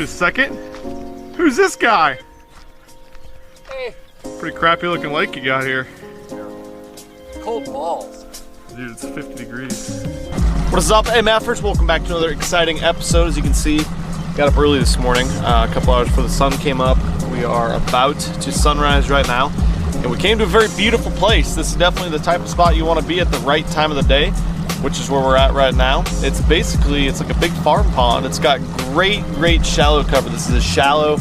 Wait a second. Who's this guy? Hey. Pretty crappy looking lake you got here. Cold balls. Dude, it's 50 degrees. What is up, MFers? Welcome back to another exciting episode. As you can see, got up early this morning, a couple hours before the sun came up. We are about to sunrise right now, and we came to a very beautiful place. This is definitely the type of spot you want to be at the right time of the day, which is where we're at right now. It's like a big farm pond. It's got great shallow cover. This is a shallow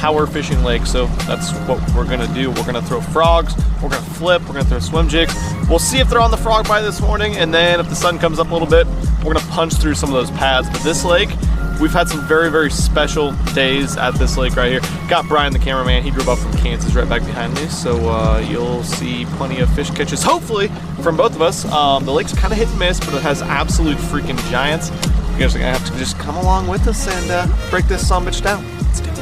power fishing lake, so that's what we're gonna do. We're gonna throw frogs, we're gonna flip, we're gonna throw swim jigs. We'll see if they're on the frog bite this morning, and then if the sun comes up a little bit, we're gonna punch through some of those pads. But this lake, we've had some very special days at this lake right here. Got Brian, the cameraman. He drove up from Kansas right back behind me, so you'll see plenty of fish catches, hopefully, from both of us. The lake's kind of hit and miss, but it has absolute freaking giants. You guys are gonna have to just come along with us and break this sumbitch down. Let's do it.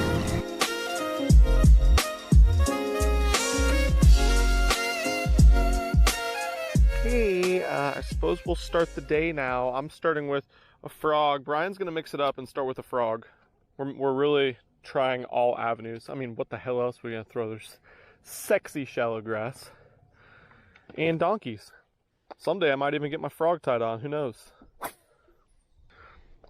Hey, I suppose we'll start the day now. I'm starting with a frog. Brian's gonna mix it up and start with a frog. We're really trying all avenues. I mean, what the hell else are we gonna throw? There's sexy shallow grass and donkeys. Someday I might even get my frog tied on, who knows?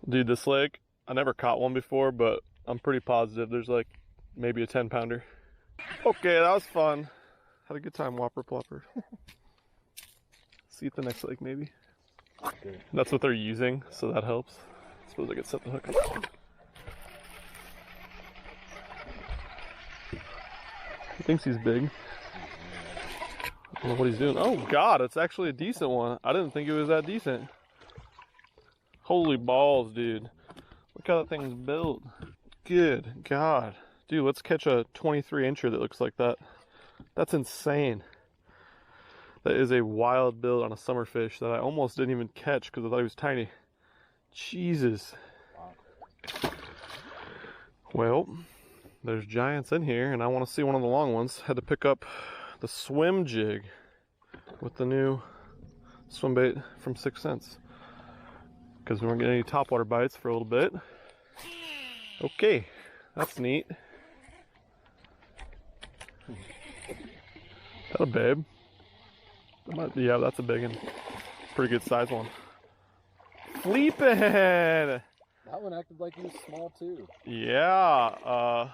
Dude, this lake, I never caught one before, but I'm pretty positive there's like maybe a 10-pounder. Okay, that was fun. Had a good time, whopper plopper. See you at the next lake, maybe. Okay. That's what they're using, so that helps. I suppose I could set the hook up. He thinks he's big. I don't know what he's doing. Oh God, it's actually a decent one. I didn't think it was that decent. Holy balls, dude. Look how that thing's built. Good God. Dude, let's catch a 23-incher that looks like that. That's insane. That is a wild build on a summer fish that I almost didn't even catch because I thought he was tiny. Jesus. Well, there's giants in here, and I want to see one of the long ones. Had to pick up the swim jig with the new swim bait from 6 cents because we weren't getting any topwater bites for a little bit. Okay, that's neat. That a babe? Yeah, that's a big one. Pretty good size one. Fleepin'! That one acted like he was small too. Yeah,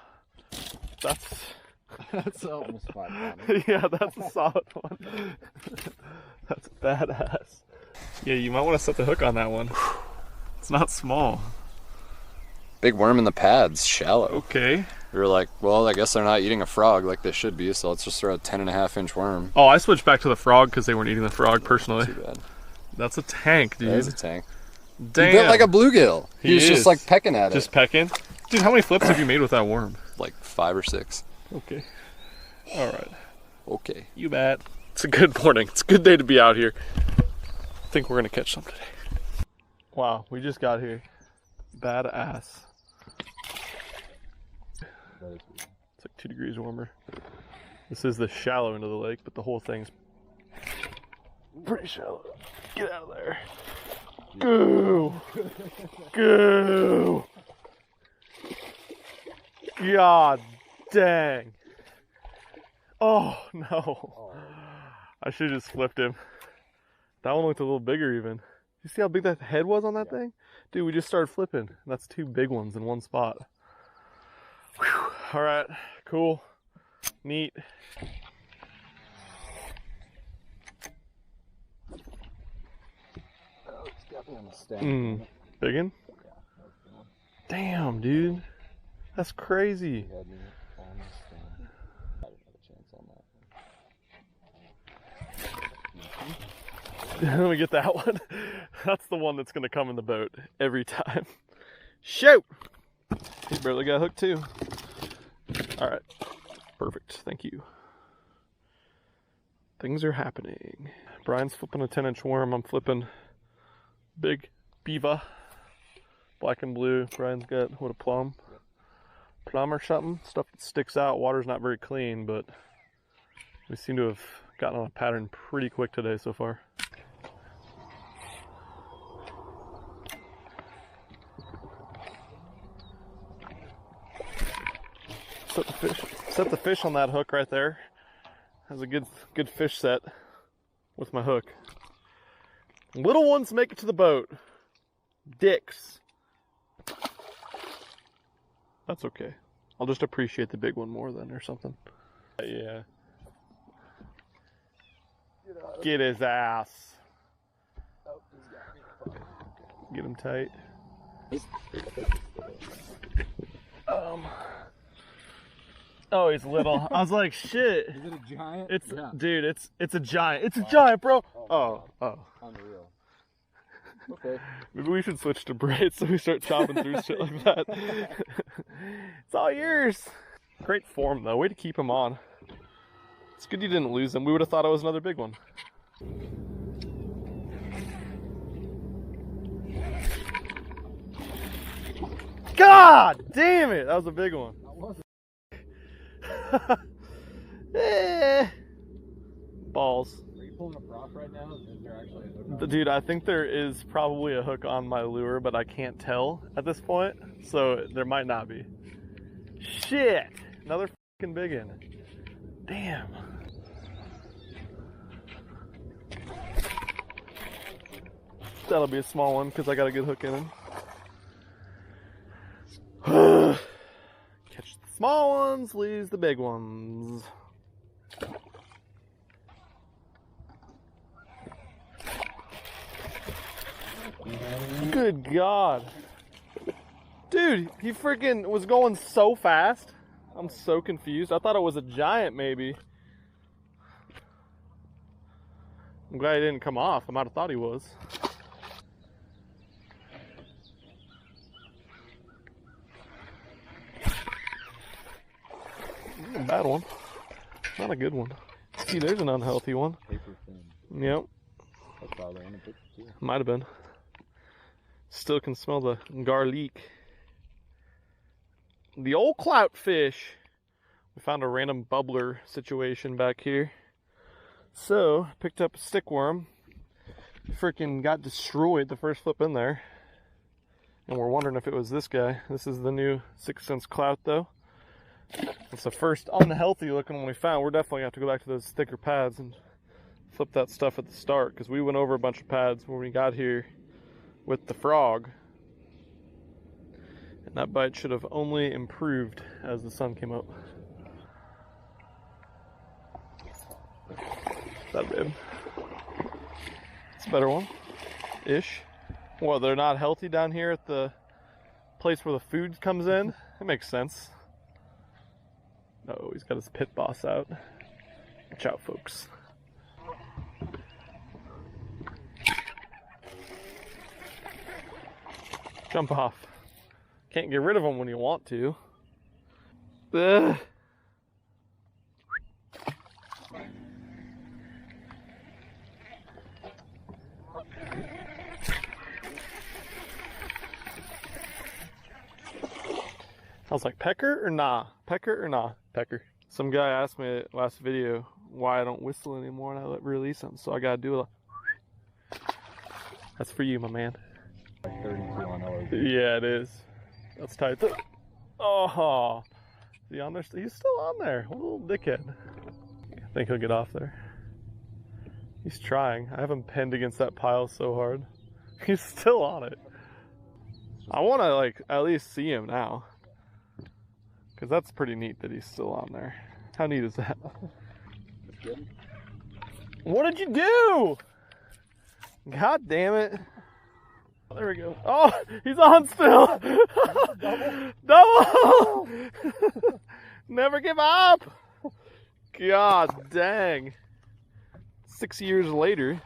That's almost 5 pounds. Yeah, that's a solid one. That's badass. Yeah, you might want to set the hook on that one. It's not small. Big worm in the pads, shallow. Okay. We were like, well, I guess they're not eating a frog like they should be, so let's just throw a 10.5-inch worm. Oh, I switched back to the frog because they weren't eating the frog personally. Too bad. That's a tank, dude. That is a tank. Damn. He built like a bluegill. He was just like pecking at it. Just pecking? Dude, how many flips have you made with that worm? Like 5 or 6. Okay. All right. Okay. You bet. It's a good morning. It's a good day to be out here. I think we're going to catch some today. Wow, we just got here. Badass. It's like 2 degrees warmer. This is the shallow end of the lake, but the whole thing's pretty shallow. Get out of there. Go! Go! God dang. Oh no. I should have just flipped him. That one looked a little bigger even. You see how big that head was on that thing? Dude, we just started flipping. That's 2 big ones in one spot. Whew. All right, cool, neat. Oh, it's definitely on the stand. Biggin? Damn, dude, that's crazy. Let me get that one. That's the one that's gonna come in the boat every time. Shoot! He barely got hooked too. All right, perfect. Thank you. Things are happening. Brian's flipping a 10-inch worm. I'm flipping big beaver, black and blue. Brian's got what, a plum or something. Stuff that sticks out. Water's not very clean, but we seem to have gotten on a pattern pretty quick today so far. set the fish on that hook right there. Has a good fish set with my hook. Little ones make it to the boat. Dicks. That's okay. I'll just appreciate the big one more then or something. Yeah. Get his ass. Get him tight. Oh, he's little. I was like, shit. Is it a giant? It's dude, it's a giant. It's a giant, bro. Oh. Unreal. Okay. Maybe we should switch to braids so we start chopping through shit like that. It's all yours. Great form though. Way to keep him on. It's good you didn't lose him. We would have thought it was another big one. God damn it! That was a big one. Balls. Are you pulling a prop right now? Is there actually a hook on? Dude, I think there is probably a hook on my lure, but I can't tell at this point, so there might not be. Shit! Another fucking big one. Damn. That'll be a small one because I got a good hook in him. Catch the small ones, lose the big ones. Good God. Dude, he freaking was going so fast. I'm so confused. I thought it was a giant maybe. I'm glad he didn't come off. I might have thought he was. A bad one. Not a good one. See, there's an unhealthy one. Paper thin. Yep. That's probably in the picture too. Might have been. Still can smell the garlic. The old clout fish. We found a random bubbler situation back here. So, picked up a stick worm. Freaking got destroyed the first flip in there. And we're wondering if it was this guy. This is the new 6 cents clout though. It's the first unhealthy looking one we found. We're definitely going to have to go back to those thicker pads and flip that stuff at the start, because we went over a bunch of pads when we got here with the frog. And that bite should have only improved as the sun came up. That bib. It's a better one. Ish. Well, they're not healthy down here at the place where the food comes in. That makes sense. Oh, he's got his pit boss out. Watch out, folks. Jump off. Can't get rid of them when you want to. Ugh. I was like, pecker or nah? Pecker or nah? Pecker. Some guy asked me last video why I don't whistle anymore and I let release them, so I gotta do it. That's for you, my man. Like 32 on ORV. Yeah, it is. That's tight. Oh, is he on there? He's still on there. What a little dickhead. I think he'll get off there. He's trying. I have him pinned against that pile so hard. He's still on it. I want to like at least see him now. Because that's pretty neat that he's still on there. How neat is that? That's good. What did you do? God damn it. There we go. Oh, he's on still. Double. Never give up. God dang. 6 years later.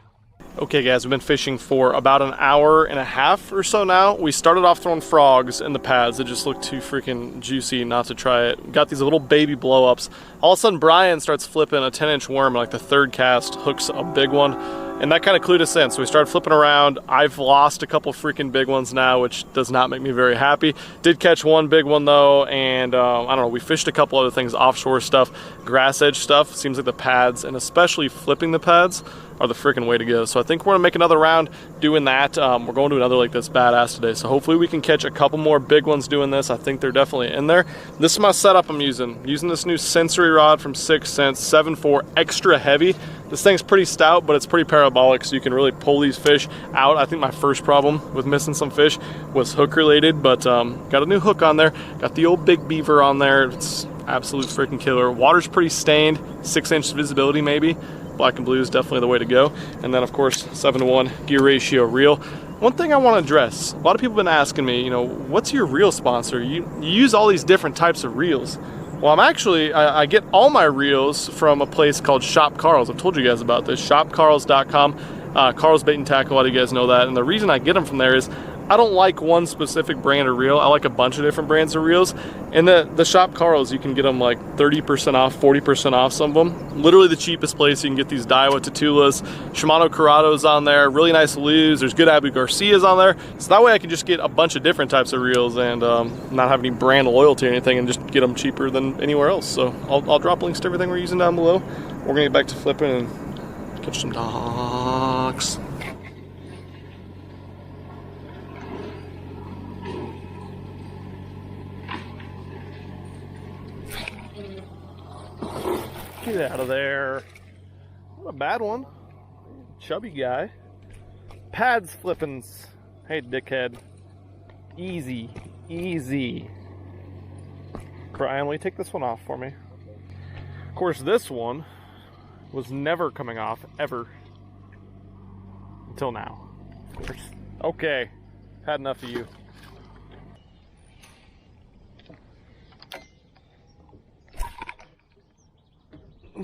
Okay guys, we've been fishing for about an hour and a half or so now. We started off throwing frogs in the pads. It just looked too freaking juicy not to try it. We got these little baby blow-ups. All of a sudden Brian starts flipping a 10-inch worm, and like the third cast hooks a big one. And that kind of clued us in. So we started flipping around. I've lost a couple freaking big ones now, which does not make me very happy. Did catch one big one though, and I don't know, we fished a couple other things, offshore stuff, grass edge stuff. Seems like the pads, and especially flipping the pads, are the freaking way to go. So I think we're gonna make another round doing that. We're going to another lake that's badass today. So hopefully we can catch a couple more big ones doing this. I think they're definitely in there. This is my setup I'm using. Using this new sensory rod from 6th Sense, 7.4 extra heavy. This thing's pretty stout, but it's pretty parabolic, so you can really pull these fish out. I think my first problem with missing some fish was hook related, but got a new hook on there. Got the old big beaver on there. It's absolute freaking killer. Water's pretty stained, 6-inch visibility maybe. Black and blue is definitely the way to go. And then of course, 7-to-1 gear ratio reel. One thing I want to address, a lot of people have been asking me, you know, what's your reel sponsor? You use all these different types of reels. Well, I get all my reels from a place called Shop Carl's. I've told you guys about this, shopcarls.com. Carl's Bait and Tackle, a lot of you guys know that. And the reason I get them from there is I don't like one specific brand of reel. I like a bunch of different brands of reels. And the Shop Carl's, you can get them like 30% off, 40% off some of them. Literally the cheapest place you can get these Daiwa Tatulas. Shimano Curado's on there, really nice lures. There's good Abu Garcias on there. So that way I can just get a bunch of different types of reels and not have any brand loyalty or anything and just get them cheaper than anywhere else. So I'll drop links to everything we're using down below. We're gonna get back to flipping and catch some docks. Get out of there. Not a bad one. Chubby guy. Pads flippins. Hey, dickhead. Easy. Easy. Brian, will you take this one off for me? Of course, this one was never coming off, ever. Until now. Of course. Okay. Had enough of you.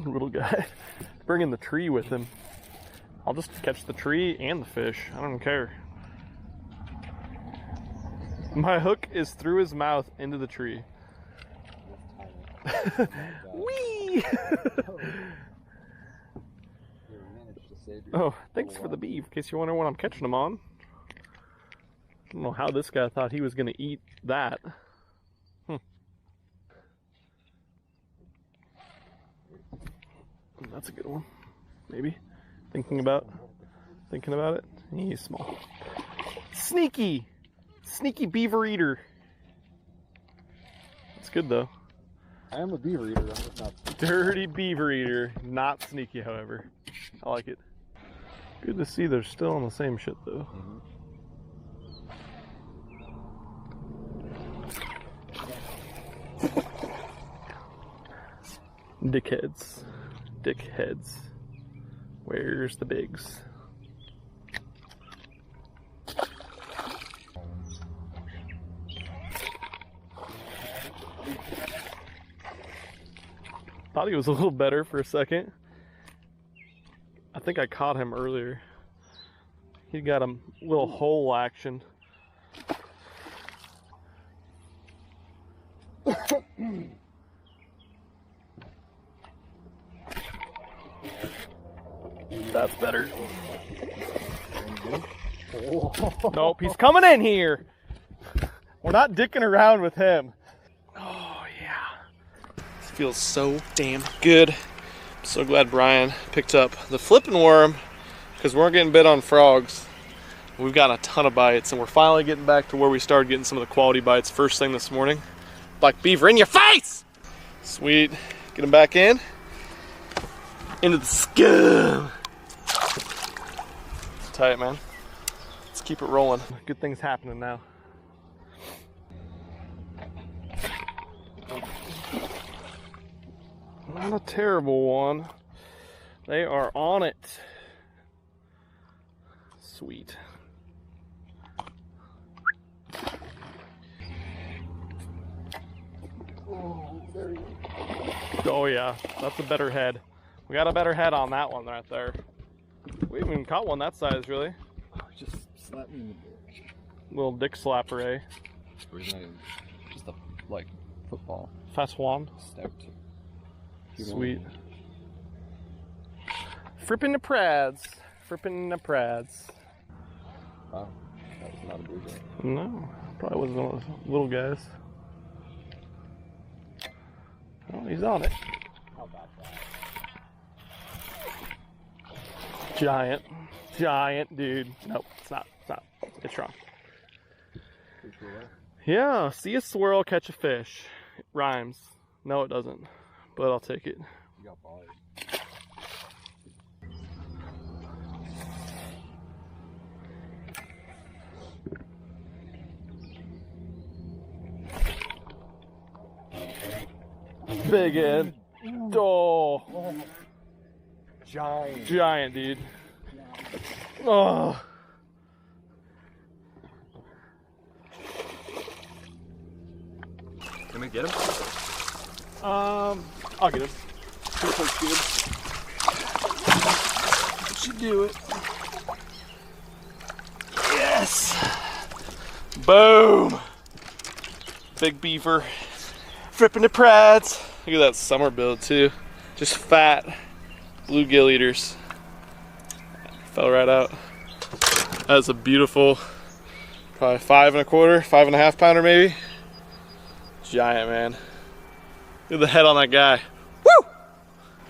Little guy bringing the tree with him. I'll just catch the tree and the fish. I don't care. My hook is through his mouth into the tree. Whee! Oh, thanks for the beef, in case you're wondering what I'm catching them on. I don't know how this guy thought he was going to eat that. That's a good one. Maybe. Thinking about it. He's small. Sneaky! Sneaky beaver eater. That's good though. I am a beaver eater. I'm just not. Dirty beaver eater. Not sneaky, however. I like it. Good to see they're still on the same shit though. Dickheads. Dickheads. Where's the bigs? Thought he was a little better for a second. I think I caught him earlier. He got a little hole action. That's better. Nope, he's coming in here. We're not dicking around with him. Oh, yeah. This feels so damn good. I'm so glad Brian picked up the flipping worm because we weren't getting bit on frogs. We've got a ton of bites, and we're finally getting back to where we started getting some of the quality bites first thing this morning. Black beaver in your face! Sweet. Get him back in. Into the scum. Tight, man. Let's keep it rolling. Good things happening now. Not a terrible one. They are on it. Sweet. Oh yeah, that's a better head. We got a better head on that one right there. We haven't even caught one that size, really. Oh, just slapped me in the dick. Little dick slapper, eh? Or is that just a, like, football? Fast one. Stout. Sweet. Fripping the prads. frippin' the prads. Wow, that was not a big one. No, probably wasn't one of those little guys. Oh, he's on it. How about that? Giant, dude. Nope, it's not. It's wrong. Yeah, see a swirl, catch a fish. It rhymes. No, it doesn't, but I'll take it. You got bars. Big head. Oh. Giant, dude. Oh. Can we get him? I'll get him. This looks good. Should do it. Yes. Boom. Big beaver. Frippin' the prads. Look at that summer build too. Just fat bluegill eaters. Fell right out. That's a beautiful, probably 5 1/4, 5 1/2 pounder maybe. Giant, man. Look at the head on that guy. Woo!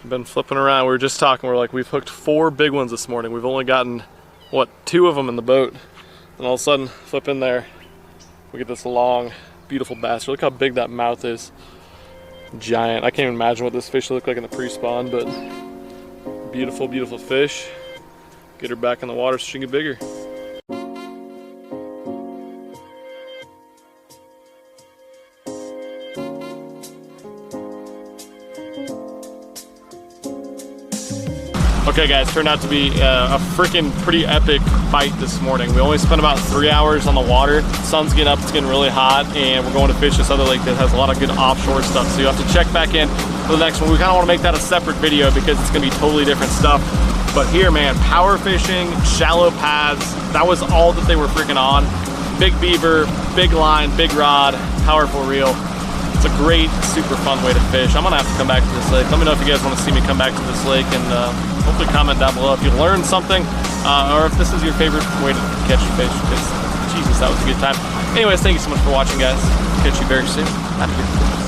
Been flipping around. We were just talking. We're like, we've hooked 4 big ones this morning. We've only gotten, what, 2 of them in the boat. And all of a sudden, flip in there, we get this long, beautiful bastard. Look how big that mouth is. Giant. I can't even imagine what this fish looked like in the pre-spawn, but beautiful, beautiful fish. Get her back in the water so she can get bigger. Okay guys, turned out to be a freaking pretty epic bite this morning. We only spent about 3 hours on the water. The sun's getting up, it's getting really hot, and we're going to fish this other lake that has a lot of good offshore stuff. So you have to check back in for the next one. We kind of want to make that a separate video because it's going to be totally different stuff. But here, man, power fishing, shallow paths, that was all that they were freaking on. Big beaver, big line, big rod, powerful reel. It's a great, super fun way to fish. I'm gonna have to come back to this lake. Let me know if you guys want to see me come back to this lake, and hopefully comment down below if you learned something, or if this is your favorite way to catch fish, because Jesus, that was a good time. Anyways, thank you so much for watching, guys. Catch you very soon. Have a good day.